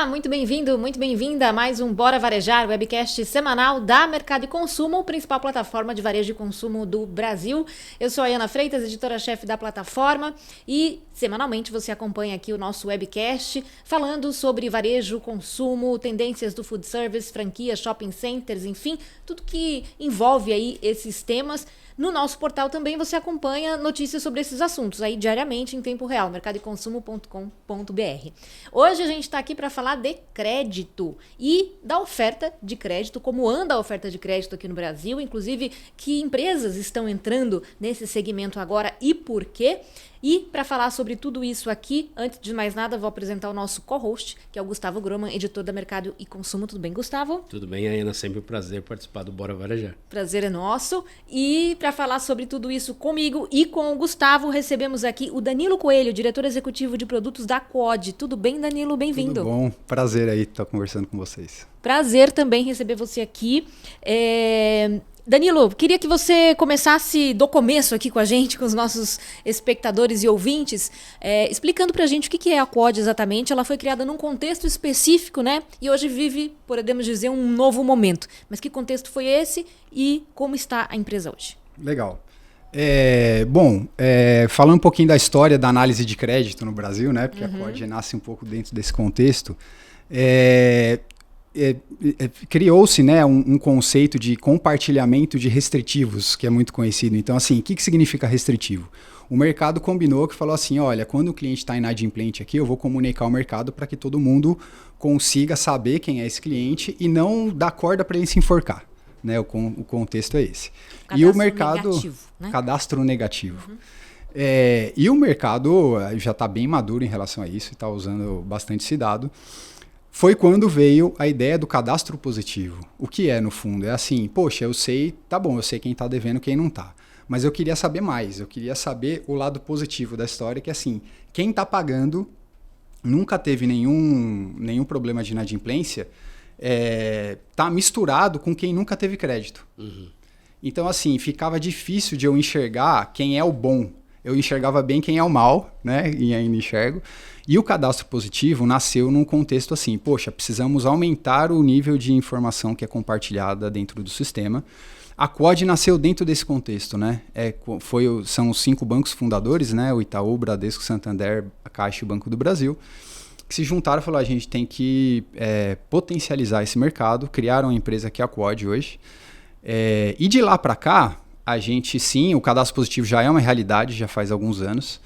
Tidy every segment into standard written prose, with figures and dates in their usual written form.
Olá, muito bem-vindo, muito bem-vinda a mais um Bora Varejar, webcast semanal da Mercado e Consumo, principal plataforma de varejo e consumo do Brasil. Eu sou a Ana Freitas, editora-chefe da plataforma, e semanalmente você acompanha aqui o nosso webcast falando sobre varejo, consumo, tendências do food service, franquias, shopping centers, enfim, tudo que envolve aí esses temas. No nosso portal também você acompanha notícias sobre esses assuntos aí diariamente em tempo real, mercadoeconsumo.com.br. Hoje a gente está aqui para falar de crédito e da oferta de crédito, como anda a oferta de crédito aqui no Brasil, inclusive que empresas estão entrando nesse segmento agora e por quê. E para falar sobre tudo isso aqui, antes de mais nada, vou apresentar o nosso co-host, que é o Gustavo Groman, editor da Mercado e Consumo. Tudo bem, Gustavo? Tudo bem, Ana. Sempre um prazer participar do Bora Varejar. Prazer é nosso. E para falar sobre tudo isso comigo e com o Gustavo, recebemos aqui o Danilo Coelho, diretor executivo de produtos da Quod. Tudo bem, Danilo? Bem-vindo. Tudo bom. Prazer aí estar conversando com vocês. Prazer também receber você aqui. Danilo, queria que você começasse do começo aqui com a gente, com os nossos espectadores e ouvintes, explicando pra gente o que é a Quod exatamente. Ela foi criada num contexto específico, né? E hoje vive, podemos dizer, um novo momento. Mas que contexto foi esse e como está a empresa hoje? Legal. Falando um pouquinho da história da análise de crédito no Brasil, né? Porque a Quod nasce um pouco dentro desse contexto. Criou-se, né, um conceito de compartilhamento de restritivos, que é muito conhecido. Então, assim, o que significa restritivo? O mercado combinou que falou assim, olha, quando o cliente está inadimplente aqui, eu vou comunicar ao mercado para que todo mundo consiga saber quem é esse cliente e não dar corda para ele se enforcar. Né, o contexto é esse. E o mercado... Negativo, né? Cadastro negativo. E o mercado já está bem maduro em relação a isso e está usando bastante esse dado. Foi quando veio a ideia do cadastro positivo. O que é, no fundo? É assim, poxa, eu sei, tá bom, eu sei quem está devendo e quem não está. Mas eu queria saber mais, eu queria saber o lado positivo da história, que é assim, quem está pagando nunca teve nenhum problema de inadimplência, tá misturado com quem nunca teve crédito. Então, assim, ficava difícil de eu enxergar quem é o bom. Eu enxergava bem quem é o mal, né? E ainda enxergo. E o cadastro positivo nasceu num contexto assim, poxa, precisamos aumentar o nível de informação que é compartilhada dentro do sistema. A Quod nasceu dentro desse contexto, né? São os 5 bancos fundadores, né? O Itaú, Bradesco, Santander, a Caixa e o Banco do Brasil, que se juntaram e falaram, a gente tem que potencializar esse mercado, criaram uma empresa que é a Quod hoje. E de lá para cá, a gente sim, o cadastro positivo já é uma realidade, já faz alguns anos,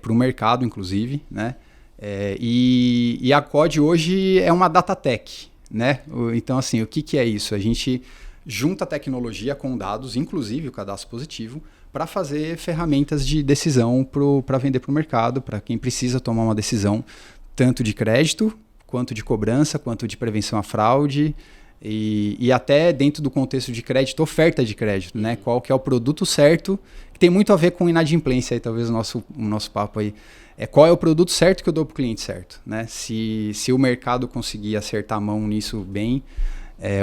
para o mercado inclusive, né? E a Quod hoje é uma data tech, né? Então assim, o que é isso? A gente junta tecnologia com dados, inclusive o cadastro positivo, para fazer ferramentas de decisão para vender para o mercado, para quem precisa tomar uma decisão, tanto de crédito, quanto de cobrança, quanto de prevenção à fraude, e até dentro do contexto de crédito, oferta de crédito, né? Qual que é o produto certo, que tem muito a ver com inadimplência, aí, talvez o nosso papo aí. Qual é o produto certo que eu dou para o cliente certo, né? Se o mercado conseguir acertar a mão nisso bem,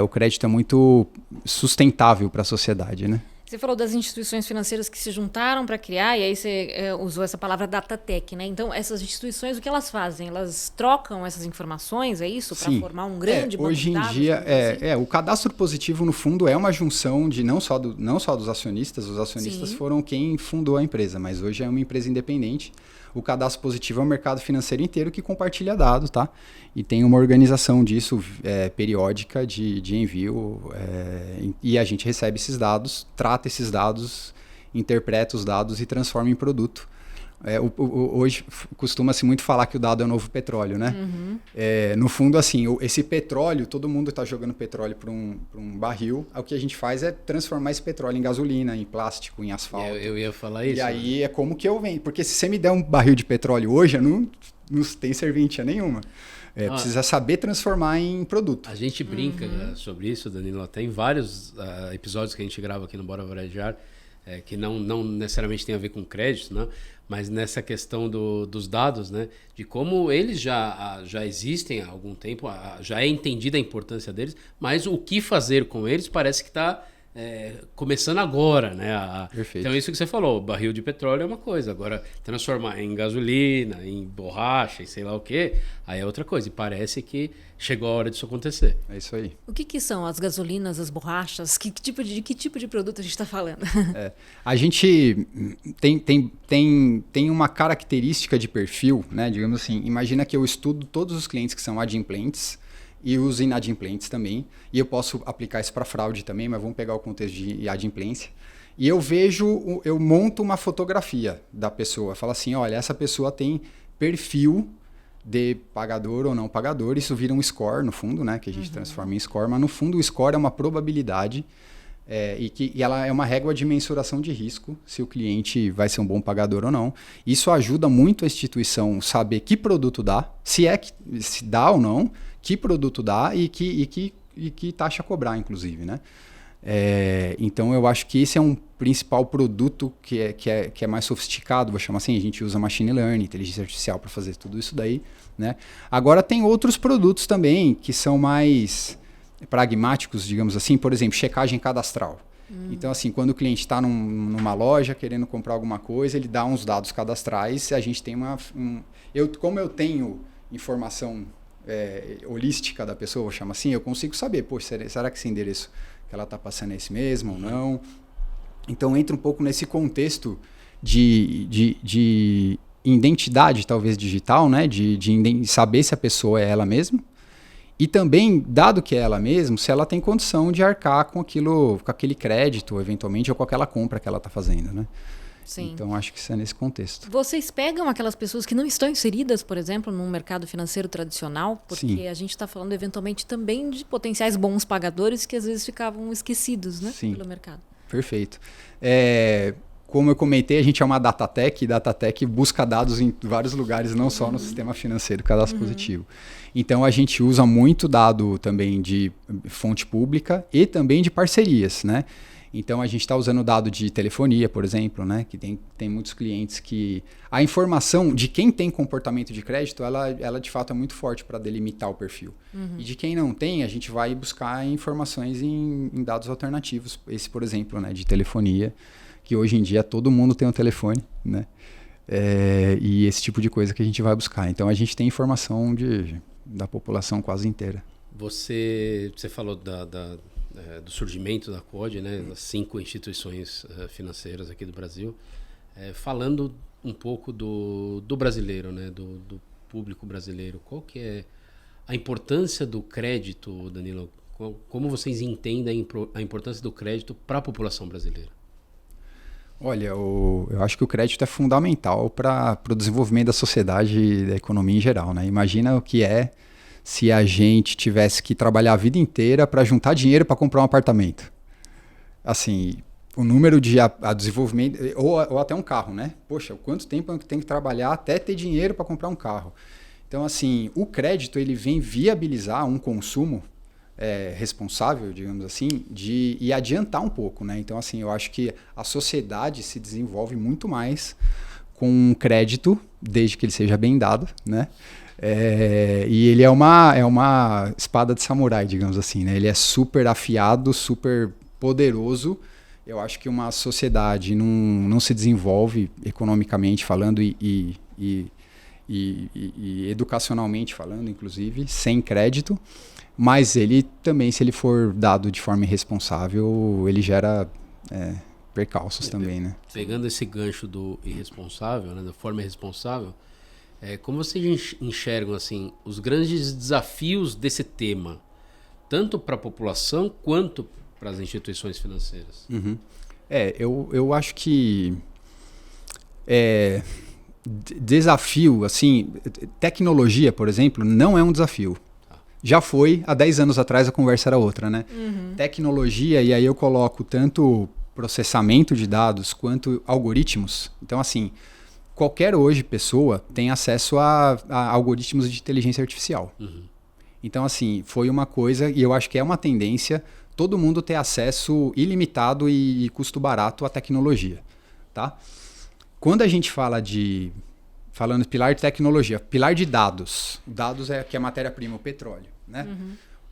o crédito é muito sustentável para a sociedade, né? Você falou das instituições financeiras que se juntaram para criar, e aí você usou essa palavra data tech, né? Então, essas instituições, o que elas fazem? Elas trocam essas informações, é isso? Para formar um grande banco de dados? Hoje em dia, o cadastro positivo, no fundo, é uma junção de não só dos acionistas, os acionistas foram quem fundou a empresa, mas hoje é uma empresa independente. O cadastro positivo é um mercado financeiro inteiro que compartilha dados, tá? E tem uma organização disso periódica de envio, e a gente recebe esses dados, trata esses dados, interpreta os dados e transforma em produto. Hoje costuma-se muito falar que o dado é o novo petróleo, né? No fundo, assim, esse petróleo, todo mundo está jogando petróleo para um barril. O que a gente faz é transformar esse petróleo em gasolina, em plástico, em asfalto. Eu ia falar isso. E aí é como que eu vendo. Porque se você me der um barril de petróleo hoje, eu não tem serventia nenhuma. Precisa saber transformar em produto. A gente brinca sobre isso, Danilo, até em vários episódios que a gente grava aqui no Bora Varejar, que não necessariamente tem a ver com crédito, né? Mas nessa questão dos dados, né? De como eles já existem há algum tempo, já é entendida a importância deles, mas o que fazer com eles parece que está começando agora, né? Perfeito. Então, isso que você falou, barril de petróleo é uma coisa. Agora, transformar em gasolina, em borracha, e sei lá o quê, aí é outra coisa. E parece que chegou a hora disso acontecer. É isso aí. O que são as gasolinas, as borrachas? Que tipo de produto a gente está falando? A gente tem uma característica de perfil, né? Digamos assim, imagina que eu estudo todos os clientes que são adimplentes e os inadimplentes também. E eu posso aplicar isso para fraude também, mas vamos pegar o contexto de adimplência. E eu monto uma fotografia da pessoa. Falo assim, olha, essa pessoa tem perfil de pagador ou não pagador. Isso vira um score, no fundo, né? Que a gente transforma em score. Mas, no fundo, o score é uma probabilidade e ela é uma régua de mensuração de risco, se o cliente vai ser um bom pagador ou não. Isso ajuda muito a instituição saber que produto dá, se dá ou não, que produto dá e que taxa cobrar, inclusive, né? Então, eu acho que esse é um principal produto que é mais sofisticado, vou chamar assim. A gente usa machine learning, inteligência artificial para fazer tudo isso daí, né? Agora, tem outros produtos também que são mais pragmáticos, digamos assim. Por exemplo, checagem cadastral. Então, assim, quando o cliente está numa loja querendo comprar alguma coisa, ele dá uns dados cadastrais, a gente tem como eu tenho informação holística da pessoa, vou chamar assim, eu consigo saber, será que esse endereço que ela está passando é esse mesmo ou não? Então entra um pouco nesse contexto de identidade, talvez digital, né? De saber se a pessoa é ela mesma. E também, dado que é ela mesma, se ela tem condição de arcar com aquele crédito, eventualmente, ou com aquela compra que ela está fazendo, né? Sim. Então, acho que isso é nesse contexto. Vocês pegam aquelas pessoas que não estão inseridas, por exemplo, no mercado financeiro tradicional? Porque Sim. A gente está falando, eventualmente, também de potenciais bons pagadores que às vezes ficavam esquecidos, né? Sim. Pelo mercado. Perfeito. Como eu comentei, a gente é uma Datatech, e Datatech busca dados em vários lugares, não só no sistema financeiro, cadastro positivo. Então, a gente usa muito dado também de fonte pública e também de parcerias, né? Então, a gente está usando dado de telefonia, por exemplo, né? Que tem muitos clientes que... A informação de quem tem comportamento de crédito, ela de fato é muito forte para delimitar o perfil. E de quem não tem, a gente vai buscar informações em dados alternativos. Esse, por exemplo, né? De telefonia, que hoje em dia todo mundo tem um telefone, né? E esse tipo de coisa que a gente vai buscar. Então, a gente tem informação da população quase inteira. Você falou do surgimento da CODE, né, das 5 instituições financeiras aqui do Brasil, falando um pouco do brasileiro, né, do público brasileiro. Qual que é a importância do crédito, Danilo? Como vocês entendem a importância do crédito para a população brasileira? Olha, eu acho que o crédito é fundamental para o desenvolvimento da sociedade e da economia em geral, né? Imagina o que é se a gente tivesse que trabalhar a vida inteira para juntar dinheiro para comprar um apartamento. Assim, o número de desenvolvimento, ou até um carro, né? Poxa, quanto tempo eu tenho que trabalhar até ter dinheiro para comprar um carro? Então, assim, o crédito ele vem viabilizar um consumo responsável, digamos assim, e adiantar um pouco, né? Então, assim, eu acho que a sociedade se desenvolve muito mais com crédito, desde que ele seja bem dado, né? E ele é uma espada de samurai, digamos assim, né? Ele é super afiado, super poderoso. Eu acho que uma sociedade não se desenvolve economicamente falando e educacionalmente falando, inclusive, sem crédito. Mas ele também, se ele for dado de forma irresponsável, ele gera percalços também, né? Pegando esse gancho do irresponsável, né, da forma irresponsável, como vocês enxergam assim, os grandes desafios desse tema, tanto para a população quanto para as instituições financeiras? Eu acho que desafio, assim, tecnologia, por exemplo, não é um desafio. Já foi, há 10 anos atrás a conversa era outra, né? Tecnologia, e aí eu coloco tanto processamento de dados quanto algoritmos. Então, assim, qualquer hoje pessoa tem acesso a algoritmos de inteligência artificial. Então, assim, foi uma coisa, e eu acho que é uma tendência, todo mundo ter acesso ilimitado e custo barato à tecnologia, tá? Quando a gente fala falando pilar de tecnologia, pilar de dados é que é a matéria-prima, o petróleo, né?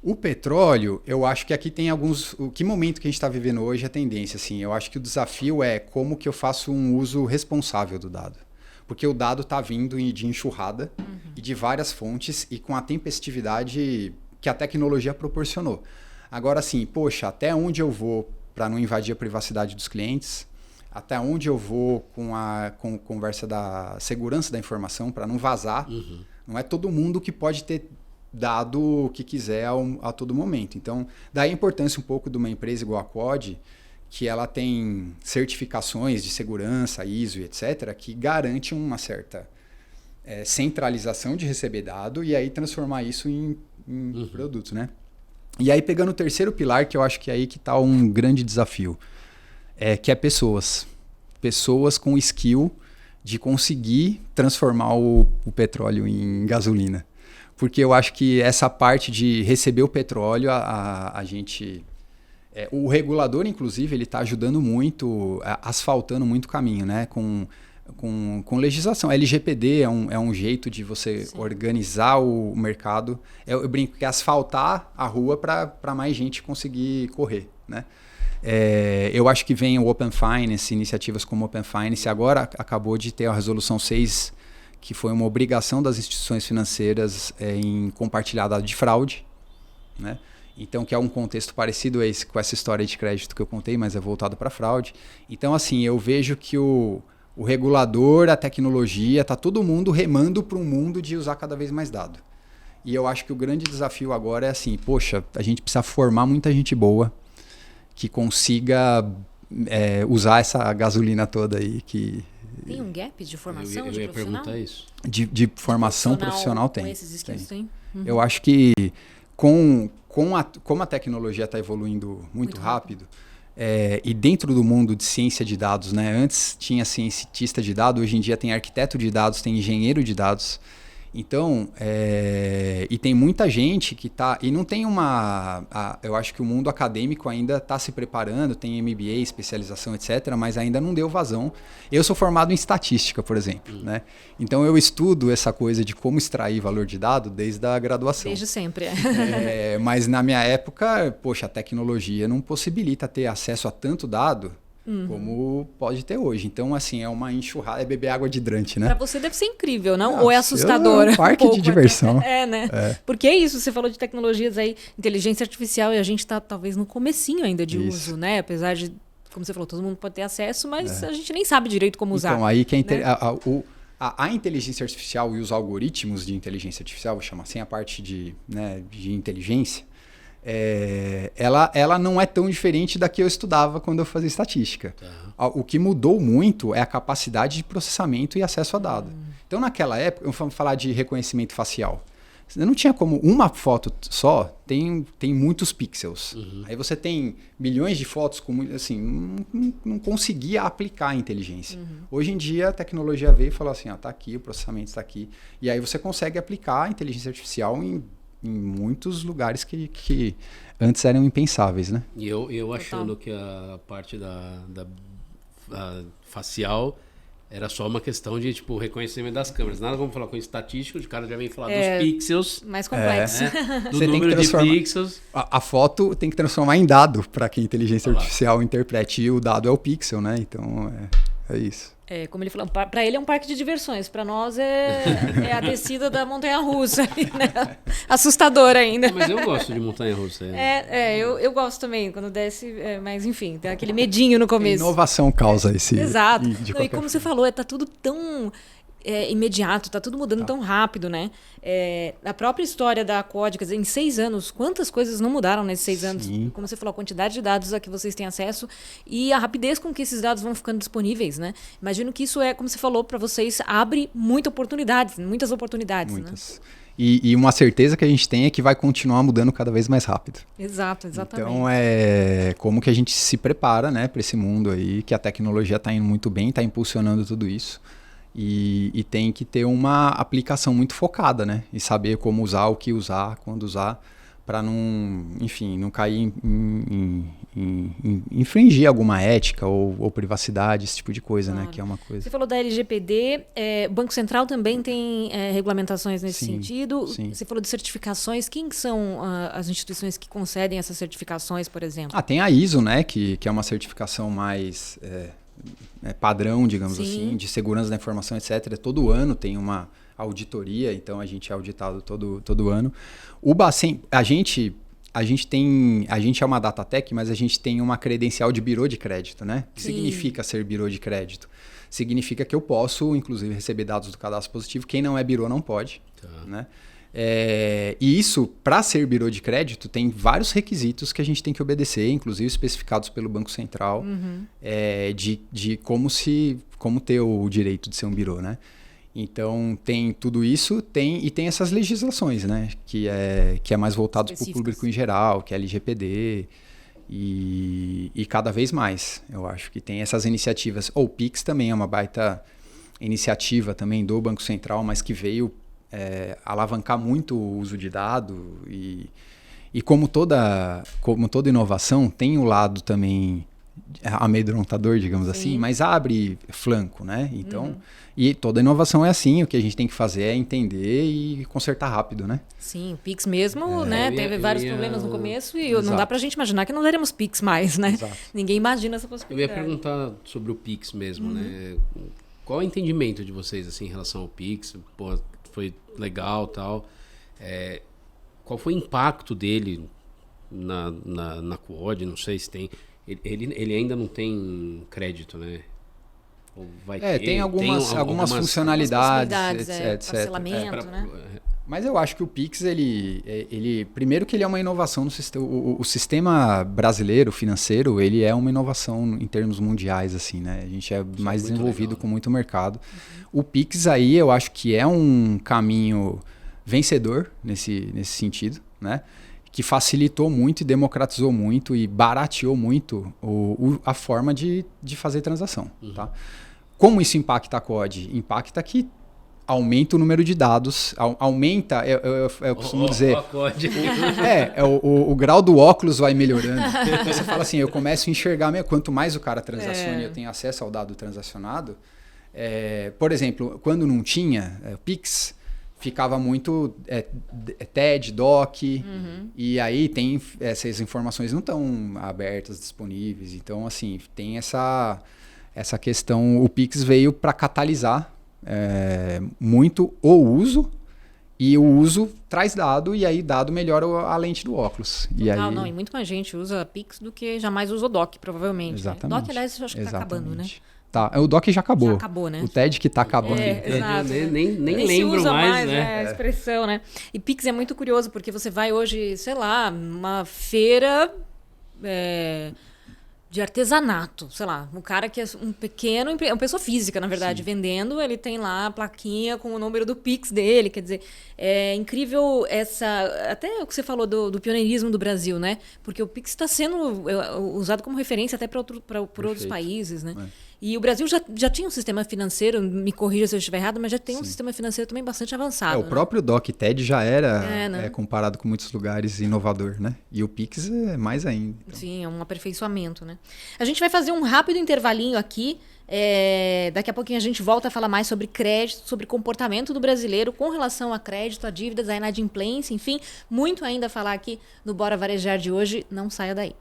O petróleo, eu acho que aqui tem alguns... Que momento que a gente está vivendo hoje é a tendência, assim. Eu acho que o desafio é como que eu faço um uso responsável do dado. Porque o dado está vindo de enxurrada e de várias fontes e com a tempestividade que a tecnologia proporcionou. Agora, assim, poxa, até onde eu vou para não invadir a privacidade dos clientes? Até onde eu vou com a conversa da segurança da informação para não vazar? Não é todo mundo que pode ter dado o que quiser a todo momento. Então, daí a importância um pouco de uma empresa igual a Quad, que ela tem certificações de segurança, ISO e etc., que garante uma certa centralização de receber dado e aí transformar isso em produtos, né? E aí, pegando o terceiro pilar, que eu acho que é aí que está um grande desafio, que é pessoas. Pessoas com skill de conseguir transformar o petróleo em gasolina. Porque eu acho que essa parte de receber o petróleo, a gente... o regulador, inclusive, ele está ajudando muito, asfaltando muito o caminho, né? Com legislação. A LGPD é um jeito de você organizar o mercado. Eu brinco que é asfaltar a rua para mais gente conseguir correr, né? Eu acho que vem o Open Finance, iniciativas como Open Finance. Agora acabou de ter a Resolução 6, que foi uma obrigação das instituições financeiras em compartilhar dados de fraude, né? Então, que é um contexto parecido a esse, com essa história de crédito que eu contei, mas é voltado para fraude. Então, assim, eu vejo que o regulador, a tecnologia, está todo mundo remando para um mundo de usar cada vez mais dado. E eu acho que o grande desafio agora é assim, poxa, a gente precisa formar muita gente boa que consiga usar essa gasolina toda aí que... Tem um gap de formação eu de ia profissional? perguntar isso. De formação profissional tem. Com esses skills tem? Eu acho que como a tecnologia está evoluindo muito rápido, e dentro do mundo de ciência de dados, né? Antes tinha cientista de dados, hoje em dia tem arquiteto de dados, tem engenheiro de dados. Então, e tem muita gente que está... E não tem eu acho que o mundo acadêmico ainda está se preparando, tem MBA, especialização, etc., mas ainda não deu vazão. Eu sou formado em estatística, por exemplo, né? Então, eu estudo essa coisa de como extrair valor de dado desde a graduação. Desde sempre. Mas na minha época, poxa, a tecnologia não possibilita ter acesso a tanto dado como pode ter hoje. Então, assim, é uma enxurrada, é beber água de hidrante, né? Pra você deve ser incrível, não? Ou é assustador? É um parque de diversão. Né? Porque é isso, você falou de tecnologias aí, inteligência artificial, e a gente tá talvez no comecinho ainda de uso, né? Apesar de, como você falou, todo mundo pode ter acesso, mas a gente nem sabe direito como usar. Então, aí que a inteligência artificial e os algoritmos de inteligência artificial, vou chamar assim, a parte de inteligência, ela não é tão diferente da que eu estudava quando eu fazia estatística. O que mudou muito é a capacidade de processamento e acesso a dado. Então, naquela época, vamos falar de reconhecimento facial. Você não tinha como uma foto só, tem muitos pixels. Aí você tem milhões de fotos, assim, não conseguia aplicar a inteligência. Hoje em dia, a tecnologia veio e falou assim, tá aqui, o processamento está aqui. E aí você consegue aplicar a inteligência artificial em muitos lugares que antes eram impensáveis, né? E eu achando que a parte da facial era só uma questão de reconhecimento das câmeras. Nada vamos falar com estatística, o cara já vem falar dos pixels. Mais complexo. Do número de pixels. A foto tem que transformar em dado para que a inteligência artificial interprete, e o dado é o pixel, né? Então é isso. Como ele falou, para ele é um parque de diversões, para nós é a descida da montanha-russa, né? Assustador ainda. Mas eu gosto de montanha-russa. Eu gosto também, quando desce, mas enfim, tem aquele medinho no começo. Inovação causa esse... Exato. E como você falou, tá tudo tão... imediato, tá tudo mudando tão rápido, né? A própria história da Quad, quer dizer, em 6 anos, quantas coisas não mudaram nesses 6 anos? Como você falou, a quantidade de dados a que vocês têm acesso e a rapidez com que esses dados vão ficando disponíveis, né? Imagino que isso como você falou, para vocês, abre muitas oportunidades, né? Muitas. E uma certeza que a gente tem é que vai continuar mudando cada vez mais rápido. Exato, exatamente. Então, como que a gente se prepara, né, para esse mundo aí, que a tecnologia está indo muito bem, está impulsionando tudo isso. E tem que ter uma aplicação muito focada, né? E saber como usar, o que usar, quando usar, para não, enfim, não cair infringir alguma ética ou privacidade, esse tipo de coisa, claro. né? Que é uma coisa. Você falou da LGPD, o Banco Central também tem regulamentações nesse sentido. Sim. Você falou de certificações. Quem são as instituições que concedem essas certificações, por exemplo? Tem a ISO, né? Que é uma certificação mais padrão, digamos assim, de segurança da informação, etc. Todo ano tem uma auditoria, então a gente é auditado todo ano. O Bacen, a gente é uma Datatec, mas a gente tem uma credencial de birô de crédito, né? O que significa ser birô de crédito? Significa que eu posso, inclusive, receber dados do cadastro positivo. Quem não é birô não pode. Né? E isso, para ser birô de crédito, tem vários requisitos que a gente tem que obedecer, inclusive especificados pelo Banco Central, de como ter o direito de ser um birô, né? Então, tem tudo isso, e tem essas legislações, né? Que é mais voltado para o público em geral, que é LGPD, e cada vez mais, eu acho que tem essas iniciativas. O Pix também é uma baita iniciativa também do Banco Central, mas que veio alavancar muito o uso de dado, e como toda inovação, tem o lado também amedrontador, digamos assim, mas abre flanco, né? Então, e toda inovação é assim, o que a gente tem que fazer é entender e consertar rápido, né? Sim, o Pix mesmo, né? Teve vários problemas no começo e não dá pra gente imaginar que não teremos Pix mais, né? Exato. Ninguém imagina essa possibilidade. Eu ia perguntar sobre o Pix mesmo, né? Qual é o entendimento de vocês, assim, em relação ao Pix? Pô, foi legal e tal. Qual foi o impacto dele na Quod? Não sei se tem... Ele ainda não tem crédito, né? Ou vai ter, tem algumas funcionalidades, etc. Parcelamento, né? Mas eu acho que o Pix, ele primeiro que ele é uma inovação no sistema. O sistema brasileiro financeiro, ele é uma inovação em termos mundiais, assim, né? A gente é mais desenvolvido legal, com muito mercado. O Pix aí, eu acho que é um caminho vencedor nesse sentido, né? Que facilitou muito e democratizou muito e barateou muito a forma de fazer transação. Tá? Como isso impacta a Quod? Impacta que aumenta o número de dados, aumenta, eu costumo dizer, o grau do óculos vai melhorando. Então você fala assim, eu começo a enxergar, quanto mais o cara transaciona e eu tenho acesso ao dado transacionado, por exemplo, quando não tinha Pix, ficava muito TED, DOC, e aí essas informações não estão abertas, disponíveis. Então, assim, tem essa questão. O Pix veio para catalisar muito o uso, e o uso traz dado, e aí dado melhora a lente do óculos. E muito mais gente usa Pix do que jamais usou DOC, provavelmente. Exatamente. Né? DOC, aliás, eu acho que está acabando, né? Tá, o DOC já acabou. Já acabou, né? O TED que tá acabando. Exato. Nem lembro se usa mais, né? A expressão, né? E Pix é muito curioso, porque você vai hoje, sei lá, numa feira de artesanato, sei lá, um cara que é uma pessoa física, na verdade, vendendo, ele tem lá a plaquinha com o número do Pix dele, quer dizer, é incrível até o que você falou do pioneirismo do Brasil, né? Porque o Pix está sendo usado como referência até por outros países, né? E o Brasil já tinha um sistema financeiro, me corrija se eu estiver errado, mas já tem um sistema financeiro também bastante avançado. O próprio DOC TED já era, comparado com muitos lugares, inovador, né? E o Pix é mais ainda. Então. Sim, é um aperfeiçoamento, né? A gente vai fazer um rápido intervalinho aqui. Daqui a pouquinho a gente volta a falar mais sobre crédito, sobre comportamento do brasileiro com relação a crédito, a dívidas, a inadimplência, enfim, muito ainda a falar aqui no Bora Varejar de hoje. Não saia daí.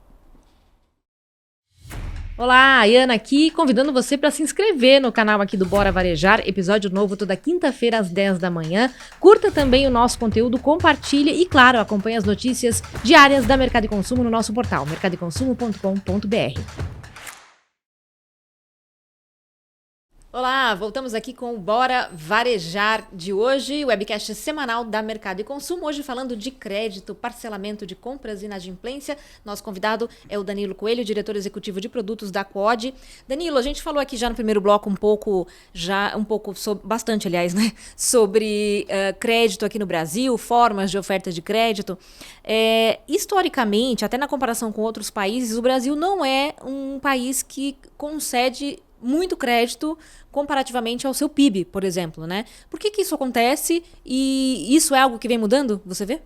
Olá, a Ana aqui, convidando você para se inscrever no canal aqui do Bora Varejar, episódio novo toda quinta-feira às 10 da manhã. Curta também o nosso conteúdo, compartilhe e, claro, acompanhe as notícias diárias da Mercado e Consumo no nosso portal, mercadoeconsumo.com.br. Olá, voltamos aqui com o Bora Varejar de hoje, webcast semanal da Mercado e Consumo, hoje falando de crédito, parcelamento de compras e inadimplência. Nosso convidado é o Danilo Coelho, diretor executivo de produtos da Quod. Danilo, a gente falou aqui já no primeiro bloco bastante, aliás, né, sobre crédito aqui no Brasil, formas de oferta de crédito. Historicamente, até na comparação com outros países, o Brasil não é um país que concede muito crédito comparativamente ao seu PIB, por exemplo, né? Por que isso acontece e isso é algo que vem mudando, você vê?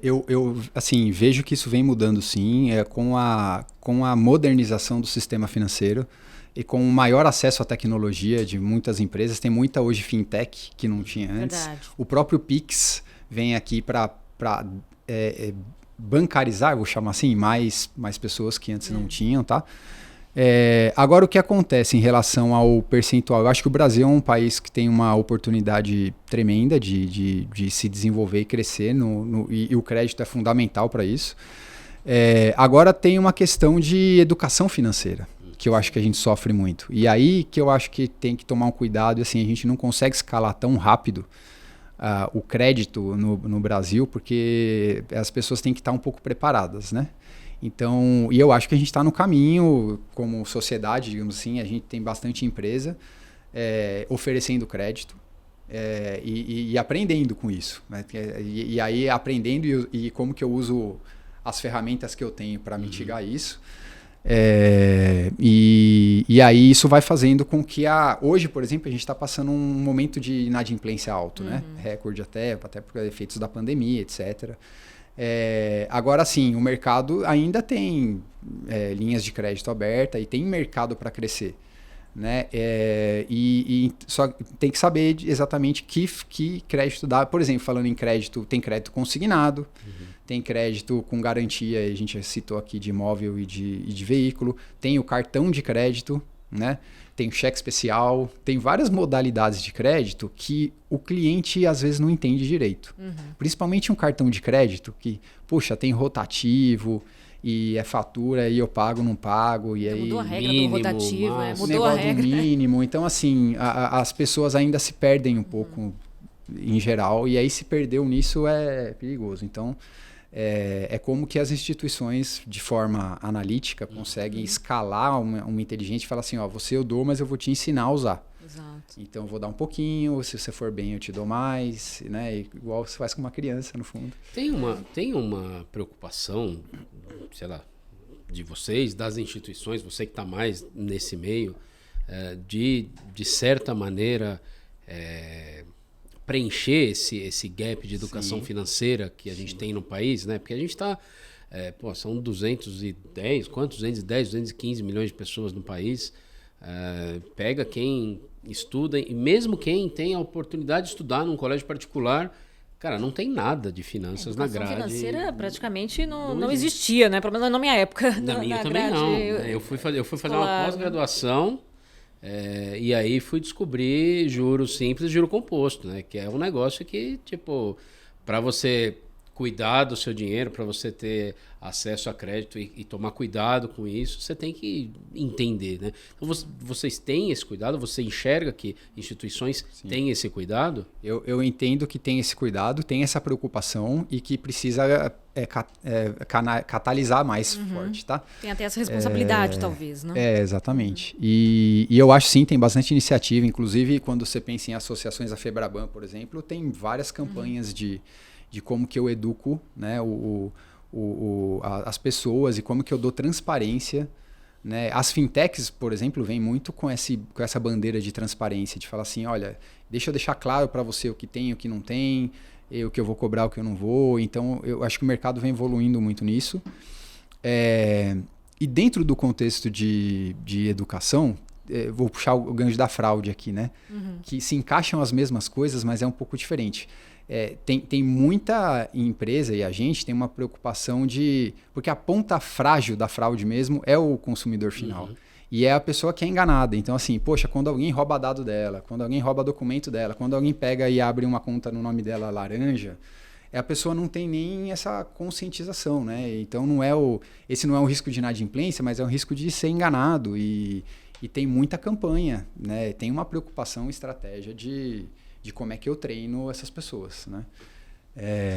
Eu assim, vejo que isso vem mudando sim, com a modernização do sistema financeiro e com o maior acesso à tecnologia de muitas empresas. Tem muita hoje fintech que não tinha antes. Verdade. O próprio Pix vem aqui para bancarizar, vou chamar assim, mais pessoas que antes não tinham, tá? Agora, o que acontece em relação ao percentual? Eu acho que o Brasil é um país que tem uma oportunidade tremenda de se desenvolver e crescer, e o crédito é fundamental para isso. Agora tem uma questão de educação financeira, que eu acho que a gente sofre muito. E aí que eu acho que tem que tomar um cuidado, assim, a gente não consegue escalar tão rápido o crédito no Brasil, porque as pessoas têm que estar um pouco preparadas, né? Então, e eu acho que a gente está no caminho, como sociedade, digamos assim, a gente tem bastante empresa oferecendo crédito e aprendendo com isso, né? E aí aprendendo e como que eu uso as ferramentas que eu tenho para mitigar isso. E aí isso vai fazendo com que hoje, por exemplo, a gente está passando um momento de inadimplência alto, né? Recorde até por efeitos da pandemia, etc. Agora sim, o mercado ainda tem linhas de crédito aberta e tem mercado para crescer, né? E só tem que saber exatamente que crédito dá. Por exemplo, falando em crédito, tem crédito consignado, tem crédito com garantia, a gente citou aqui de imóvel e de veículo, tem o cartão de crédito, né? Tem o cheque especial, tem várias modalidades de crédito que o cliente às vezes não entende direito. Principalmente um cartão de crédito que, poxa, tem rotativo e é fatura e eu pago, não pago. E aí, mudou a regra mínimo, do rotativo, mudou a regra. Do mínimo. Então, assim, as pessoas ainda se perdem um pouco em geral e aí se perdeu nisso é perigoso. Então, é como que as instituições, de forma analítica, conseguem escalar uma inteligência e falar assim, ó, você eu dou, mas eu vou te ensinar a usar. Exato. Então, eu vou dar um pouquinho, se você for bem, eu te dou mais, né? Igual você faz com uma criança, no fundo. Tem uma preocupação, sei lá, de vocês, das instituições, você que está mais nesse meio, de certa maneira... preencher esse gap de educação financeira que a gente tem no país, né? Porque a gente está... são 210, quantos? 210, 215 milhões de pessoas no país. Pega quem estuda, e mesmo quem tem a oportunidade de estudar num colégio particular, cara, não tem nada de finanças na grade. Educação financeira praticamente não existia, né? Pelo menos na minha época. Na minha também não. Eu fui fazer uma pós-graduação... e aí fui descobrir juros simples e juro composto, né? Que é um negócio que, tipo, para você cuidar do seu dinheiro, para você ter acesso a crédito e tomar cuidado com isso, você tem que entender, né? Então, vocês têm esse cuidado? Você enxerga que instituições têm esse cuidado? Eu entendo que tem esse cuidado, tem essa preocupação e que precisa catalisar mais forte, tá? Tem até essa responsabilidade, talvez, né? Exatamente. E eu acho sim, tem bastante iniciativa, inclusive quando você pensa em associações, a Febraban, por exemplo, tem várias campanhas de como que eu educo, né, as pessoas e como que eu dou transparência, né? As fintechs, por exemplo, vêm muito com essa bandeira de transparência, de falar assim, olha, deixa eu deixar claro para você o que tem e o que não tem, o que eu vou cobrar, o que eu não vou. Então, eu acho que o mercado vem evoluindo muito nisso. E dentro do contexto de educação, vou puxar o gancho da fraude aqui, né? Que se encaixam as mesmas coisas, mas é um pouco diferente. Tem muita empresa e a gente tem uma preocupação porque a ponta frágil da fraude mesmo é o consumidor final. E é a pessoa que é enganada. Então, assim, poxa, quando alguém rouba dado dela, quando alguém rouba documento dela, quando alguém pega e abre uma conta no nome dela laranja, a pessoa não tem nem essa conscientização, né? Então, esse não é um risco de inadimplência, mas é um risco de ser enganado. E tem muita campanha, né? Tem uma preocupação, estratégia de como é que eu treino essas pessoas, né?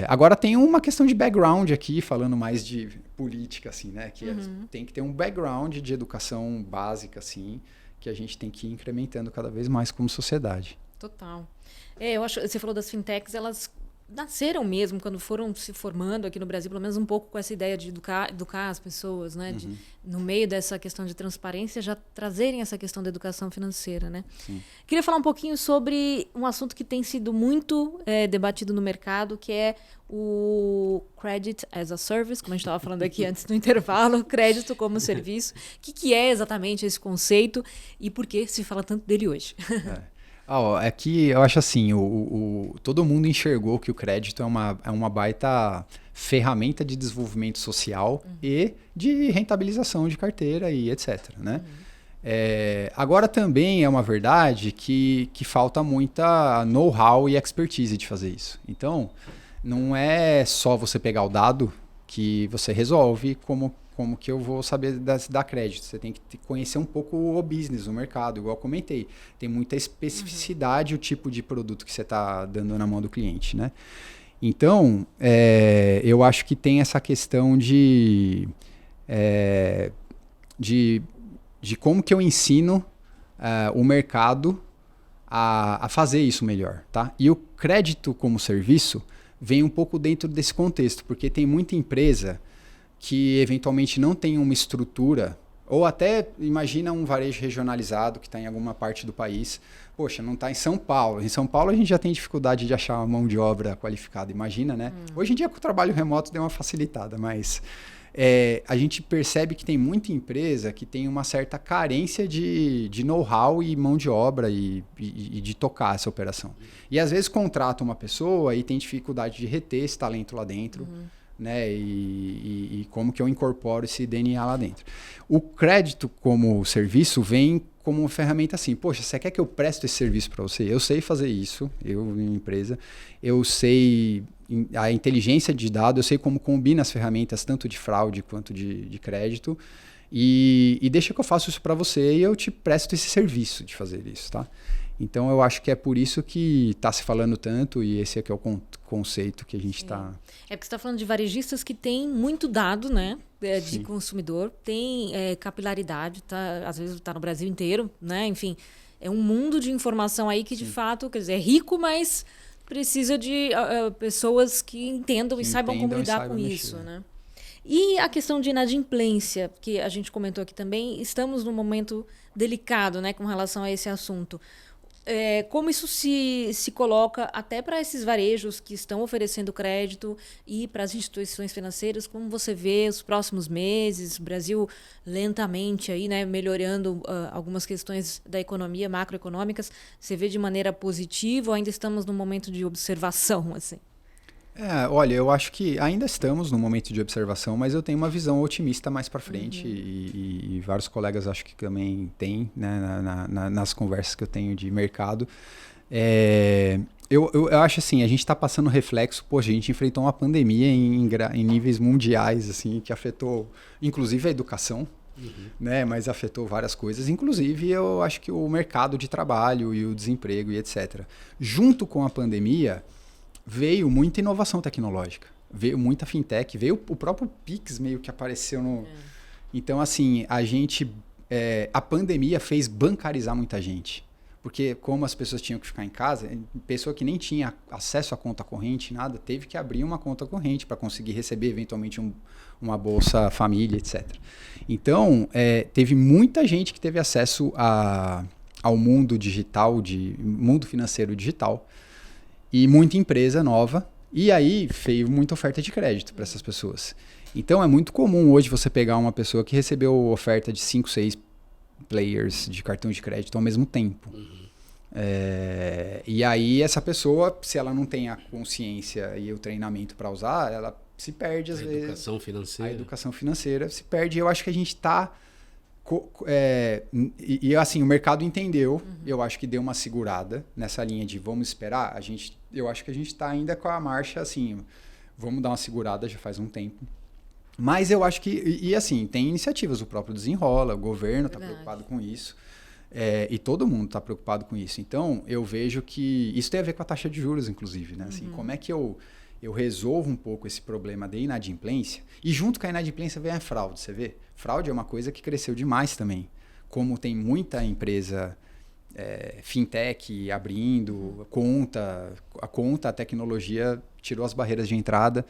Agora tem uma questão de background aqui, falando mais de política, assim, né? Que tem que ter um background de educação básica, assim, que a gente tem que ir incrementando cada vez mais como sociedade. Total. Eu acho, você falou das fintechs, elas nasceram mesmo, quando foram se formando aqui no Brasil, pelo menos um pouco com essa ideia de educar as pessoas, né? No meio dessa questão de transparência, já trazerem essa questão da educação financeira, né? Sim. Queria falar um pouquinho sobre um assunto que tem sido muito debatido no mercado, que é o Credit as a Service, como a gente estava falando aqui antes do intervalo, crédito como serviço. O que é exatamente esse conceito e por que se fala tanto dele hoje? É que eu acho assim, todo mundo enxergou que o crédito é uma baita ferramenta de desenvolvimento social e de rentabilização de carteira e etc. Né? Agora também é uma verdade que falta muita know-how e expertise de fazer isso. Então, não é só você pegar o dado que você resolve como que eu vou saber dar crédito. Você tem que conhecer um pouco o business, o mercado, igual eu comentei. Tem muita especificidade o tipo de produto que você está dando na mão do cliente, né? Então, eu acho que tem essa questão de como que eu ensino o mercado a fazer isso melhor, tá? E o crédito como serviço vem um pouco dentro desse contexto, porque tem muita empresa que eventualmente não tem uma estrutura, ou até imagina um varejo regionalizado que está em alguma parte do país. Poxa, não está em São Paulo. Em São Paulo a gente já tem dificuldade de achar uma mão de obra qualificada, imagina, né? Hoje em dia com o trabalho remoto deu uma facilitada, mas a gente percebe que tem muita empresa que tem uma certa carência de know-how e mão de obra e de tocar essa operação. E às vezes contrata uma pessoa e tem dificuldade de reter esse talento lá dentro. Né? E como que eu incorporo esse DNA lá dentro. O crédito como serviço vem como uma ferramenta assim, poxa, você quer que eu preste esse serviço para você? Eu sei fazer isso, eu, minha empresa, eu sei a inteligência de dados, eu sei como combina as ferramentas tanto de fraude quanto de crédito e deixa que eu faço isso para você e eu te presto esse serviço de fazer isso, tá? Então, eu acho que é por isso que está se falando tanto e esse aqui é o conceito que a gente está... É porque você está falando de varejistas que têm muito dado, né, de consumidor, tem capilaridade, às vezes está no Brasil inteiro, né? Enfim, é um mundo de informação aí que, de fato, quer dizer, é rico, mas precisa de pessoas que entendam e saibam como lidar com isso, né? E a questão de inadimplência, que a gente comentou aqui também, estamos num momento delicado, né, com relação a esse assunto. Como isso se coloca até para esses varejos que estão oferecendo crédito e para as instituições financeiras, como você vê os próximos meses, o Brasil lentamente aí, né, melhorando algumas questões da economia, macroeconômicas, você vê de maneira positiva ou ainda estamos num momento de observação, assim? Olha, eu acho que ainda estamos no momento de observação, mas eu tenho uma visão otimista mais para frente e vários colegas acho que também têm, né, nas conversas que eu tenho de mercado. Eu acho assim, a gente está passando reflexo, poxa, a gente enfrentou uma pandemia em níveis mundiais, assim, que afetou inclusive a educação, né, mas afetou várias coisas, inclusive eu acho que o mercado de trabalho e o desemprego e etc. Junto com a pandemia, veio muita inovação tecnológica, veio muita fintech, veio o próprio Pix meio que apareceu no... Então, assim, a pandemia fez bancarizar muita gente, porque como as pessoas tinham que ficar em casa, pessoa que nem tinha acesso à conta corrente, nada, teve que abrir uma conta corrente para conseguir receber eventualmente uma Bolsa Família, etc. Então, teve muita gente que teve acesso ao mundo digital, mundo financeiro digital, e muita empresa nova, e aí veio muita oferta de crédito para essas pessoas. Então é muito comum hoje você pegar uma pessoa que recebeu oferta de 5, 6 players de cartão de crédito ao mesmo tempo. E aí essa pessoa, se ela não tem a consciência e o treinamento para usar, ela se perde às vezes. A educação financeira se perde. Eu acho que a gente está... assim, o mercado entendeu, eu acho que deu uma segurada nessa linha de vamos esperar, eu acho que a gente está ainda com a marcha assim, vamos dar uma segurada já faz um tempo. Mas eu acho que, assim, tem iniciativas, o próprio Desenrola, o governo está preocupado com isso, e todo mundo está preocupado com isso. Então, eu vejo que isso tem a ver com a taxa de juros, inclusive, né? Assim, como é que eu resolvo um pouco esse problema de inadimplência, e junto com a inadimplência vem a fraude, você vê? Fraude é uma coisa que cresceu demais também. Como tem muita empresa fintech abrindo, a tecnologia tirou as barreiras de entrada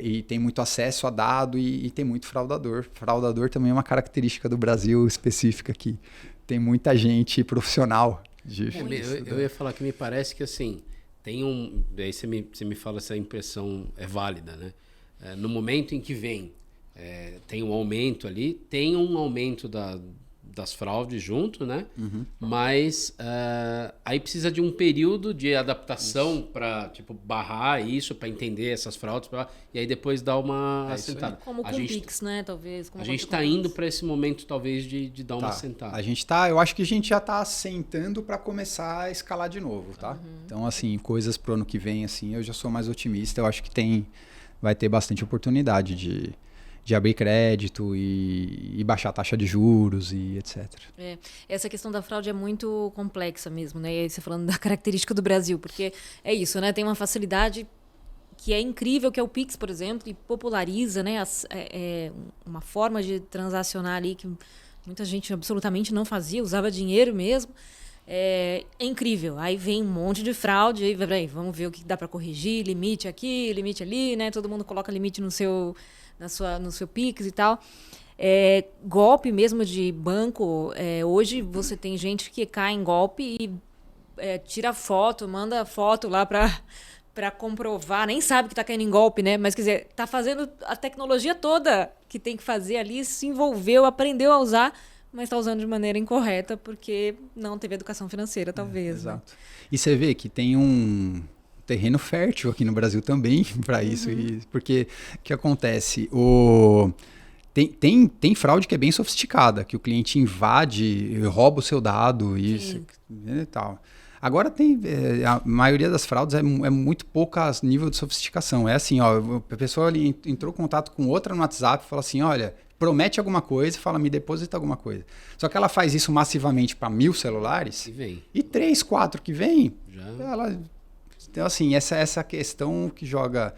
e tem muito acesso a dado e tem muito fraudador. Fraudador também é uma característica do Brasil específica aqui. Tem muita gente profissional. Eu ia falar que me parece que assim, tem aí você me fala se a impressão é válida, né? No momento em que tem um aumento ali, tem um aumento das fraudes junto, né? Uhum. Mas aí precisa de um período de adaptação para barrar isso, para entender essas fraudes, e aí depois dar uma assentada. Como com o Pix, né? Talvez. A gente está indo para esse momento, talvez, de dar uma assentada. Eu acho que a gente já está assentando para começar a escalar de novo, tá? Uhum. Então, assim, coisas pro ano que vem, assim, eu já sou mais otimista. Eu acho que vai ter bastante oportunidade de abrir crédito e baixar a taxa de juros e etc. Essa questão da fraude é muito complexa mesmo, né? E aí você falando da característica do Brasil, porque é isso, né? Tem uma facilidade que é incrível, que é o Pix, por exemplo, e populariza, né? Uma forma de transacionar ali que muita gente absolutamente não fazia, usava dinheiro mesmo. É incrível. Aí vem um monte de fraude, aí vamos ver o que dá para corrigir, limite aqui, limite ali, né? Todo mundo coloca limite no seu Pix e tal. Golpe mesmo de banco. Hoje você tem gente que cai em golpe e tira foto, manda foto lá para comprovar, nem sabe que está caindo em golpe, né? Mas quer dizer, está fazendo a tecnologia toda que tem que fazer ali, se envolveu, aprendeu a usar, mas está usando de maneira incorreta porque não teve educação financeira, talvez. Exato. Né? E você vê que tem um terreno fértil aqui no Brasil também para isso. Porque o que acontece? Tem fraude que é bem sofisticada, que o cliente invade, rouba o seu dado e tal. Agora a maioria das fraudes é muito pouca nível de sofisticação. É assim, ó, a pessoa ali entrou em contato com outra no WhatsApp e fala assim, olha, promete alguma coisa, fala, me deposita alguma coisa. Só que ela faz isso massivamente para 1000 celulares e 3, 4 que vem, então assim, essa questão que joga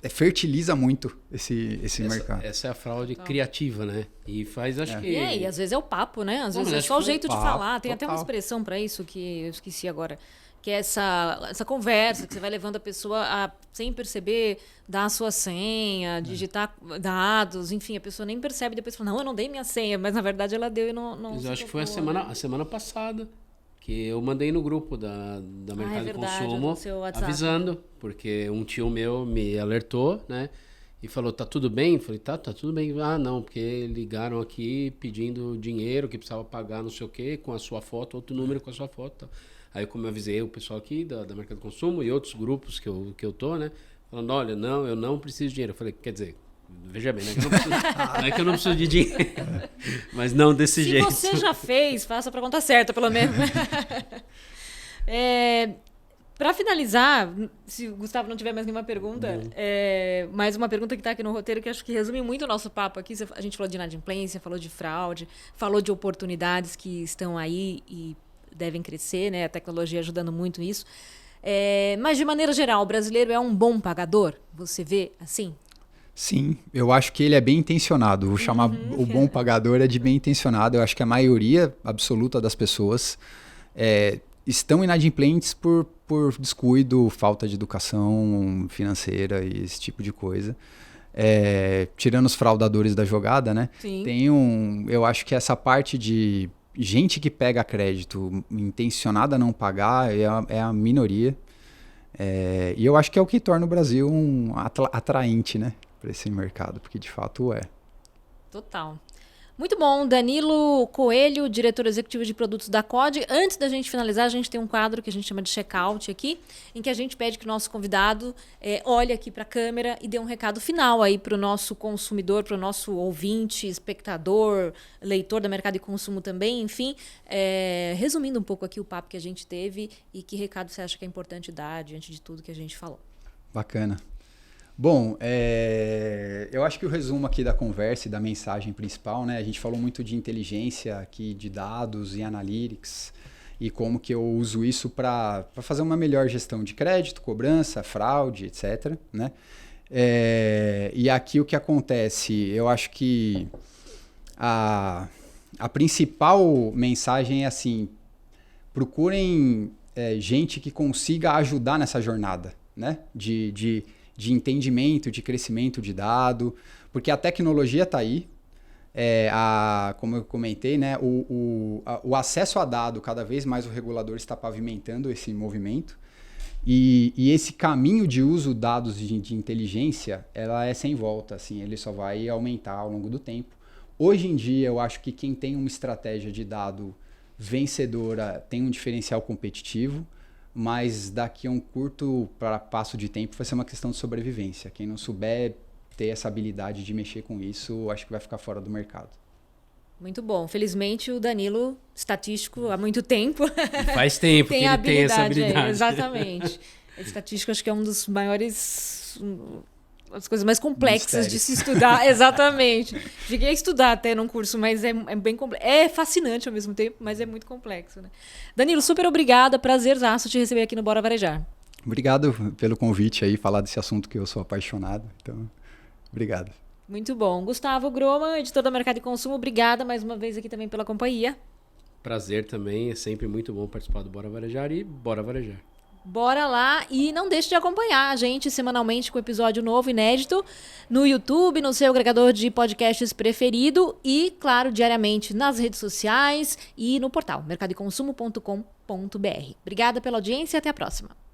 fertiliza muito esse mercado. Essa é a fraude criativa, né? E faz, acho que... E às vezes é o papo, né? Às vezes é só o jeito de falar. Tem até uma expressão para isso que eu esqueci agora. Que é essa conversa que você vai levando a pessoa a, sem perceber, dar a sua senha, digitar dados, enfim, a pessoa nem percebe, depois fala, não, eu não dei minha senha, mas na verdade ela deu e não eu acho que foi a semana passada que eu mandei no grupo da Mercado de Consumo avisando, porque um tio meu me alertou, né? E falou, tá tudo bem? Eu falei, tá tudo bem. Ah, não, porque ligaram aqui pedindo dinheiro que precisava pagar não sei o quê, com a sua foto, outro número com a sua foto. Aí como eu avisei o pessoal aqui da Mercado de Consumo e outros grupos que eu tô, né? Falando, olha, não, eu não preciso de dinheiro. Eu falei, quer dizer, veja bem, não é que eu não preciso de dinheiro, mas não desse jeito. Se você já fez, faça para conta certa, pelo menos. Para finalizar, se o Gustavo não tiver mais nenhuma pergunta, mais uma pergunta que está aqui no roteiro que acho que resume muito o nosso papo aqui. A gente falou de inadimplência, falou de fraude, falou de oportunidades que estão aí e devem crescer, né? A tecnologia ajudando muito isso. Mas, de maneira geral, o brasileiro é um bom pagador? Você vê assim? Sim, eu acho que ele é bem intencionado. Vou chamar o bom pagador de bem intencionado. Eu acho que a maioria absoluta das pessoas estão inadimplentes por descuido, falta de educação financeira e esse tipo de coisa. Tirando os fraudadores da jogada, né? Sim. Eu acho que essa parte de gente que pega crédito intencionada a não pagar é a minoria. E eu acho que é o que torna o Brasil atraente, né, para esse mercado, porque de fato é. Total. Muito bom, Danilo Coelho, diretor executivo de produtos da COD. Antes da gente finalizar, a gente tem um quadro que a gente chama de check-out aqui, em que a gente pede que o nosso convidado olhe aqui para a câmera e dê um recado final aí para o nosso consumidor, para o nosso ouvinte, espectador, leitor da Mercado e Consumo também, enfim, resumindo um pouco aqui o papo que a gente teve e que recado você acha que é importante dar diante de tudo que a gente falou. Bacana. Bom, eu acho que o resumo aqui da conversa e da mensagem principal, né? A gente falou muito de inteligência aqui, de dados e analytics e como que eu uso isso para fazer uma melhor gestão de crédito, cobrança, fraude, etc. Né? E aqui o que acontece, eu acho que a principal mensagem é assim, procurem gente que consiga ajudar nessa jornada, né? De entendimento, de crescimento de dado, porque a tecnologia está aí, como eu comentei, né? O acesso a dado, cada vez mais o regulador está pavimentando esse movimento, e esse caminho de uso de dados de inteligência, ela é sem volta, assim, ele só vai aumentar ao longo do tempo. Hoje em dia, eu acho que quem tem uma estratégia de dado vencedora tem um diferencial competitivo, mas daqui a um curto passo de tempo vai ser uma questão de sobrevivência. Quem não souber ter essa habilidade de mexer com isso, acho que vai ficar fora do mercado. Muito bom. Felizmente o Danilo, estatístico há muito tempo. Faz tempo que ele tem essa habilidade. Exatamente. Estatístico acho que é um dos maiores... as coisas mais complexas de se estudar. Exatamente. Cheguei a estudar até num curso, mas é bem complexo. É fascinante ao mesmo tempo, mas é muito complexo, né? Danilo, super obrigada. Prazerzaço te receber aqui no Bora Varejar. Obrigado pelo convite aí, falar desse assunto que eu sou apaixonado. Então, obrigado. Muito bom. Gustavo Groma, editor da Mercado e Consumo, obrigada mais uma vez aqui também pela companhia. Prazer também. É sempre muito bom participar do Bora Varejar e Bora Varejar. Bora lá e não deixe de acompanhar a gente semanalmente com episódio novo, inédito, no YouTube, no seu agregador de podcasts preferido e, claro, diariamente nas redes sociais e no portal mercadoconsumo.com.br. Obrigada pela audiência e até a próxima.